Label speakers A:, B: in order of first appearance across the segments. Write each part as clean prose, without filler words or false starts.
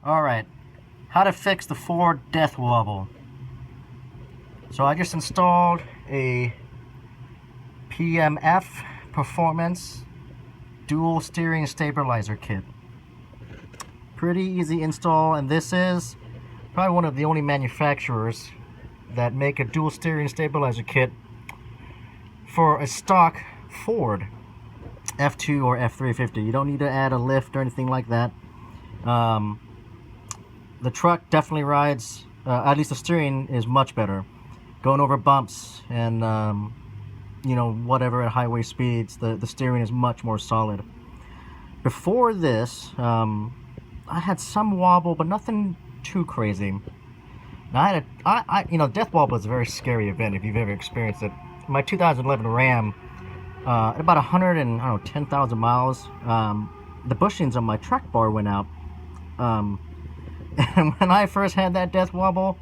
A: Alright, how to fix the Ford death wobble. So I just installed a PMF Performance dual steering stabilizer kit. Pretty easy install, and this is probably one of the only manufacturers that make a dual steering stabilizer kit for a stock Ford F2 or F350. You don't need to add a lift or anything like that. The truck definitely rides, at least the steering is much better. Going over bumps and, you know, whatever at highway speeds, the steering is much more solid. Before this, I had some wobble, but nothing too crazy. Now, you know, death wobble is a very scary event if you've ever experienced it. My 2011 Ram, at about 110,000 miles, the bushings on my track bar went out. And when I first had that death wobble,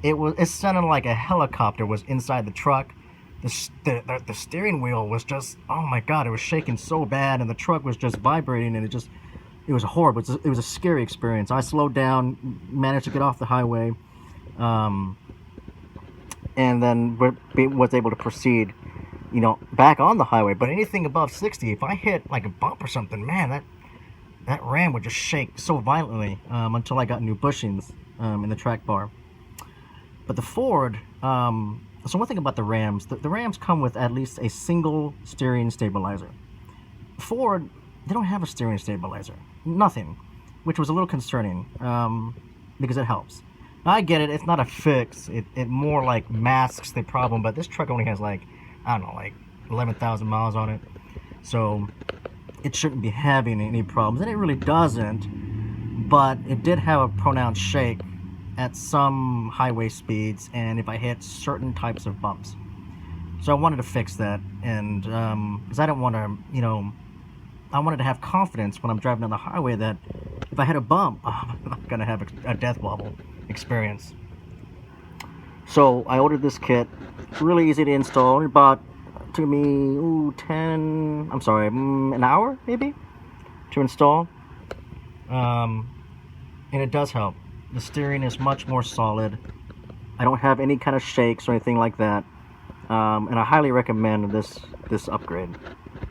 A: it sounded like a helicopter was inside the truck. The steering wheel was just, oh my god, it was shaking so bad, and the truck was just vibrating, and it was horrible. It was a scary experience. I slowed down, managed to get off the highway, and then was able to proceed, you know, back on the highway. But anything above 60, if I hit like a bump or something, man, that Ram would just shake so violently until I got new bushings in the track bar. But the Ford, so one thing about the Rams, the Rams come with at least a single steering stabilizer. Ford, they don't have a steering stabilizer. Nothing. Which was a little concerning because it helps. Now, I get it, it's not a fix. It more like masks the problem, but this truck only has like, I don't know, like 11,000 miles on it. So it shouldn't be having any problems, and it really doesn't, but it did have a pronounced shake at some highway speeds and if I hit certain types of bumps. So I wanted to fix that, and because I don't want to, you know, I wanted to have confidence when I'm driving down the highway that if I hit a bump, I'm not going to have a death wobble experience. So I ordered this kit. It's really easy to install. It took me an hour maybe to install, and it does help. The steering is much more solid. I don't have any kind of shakes or anything like that, and I highly recommend this upgrade.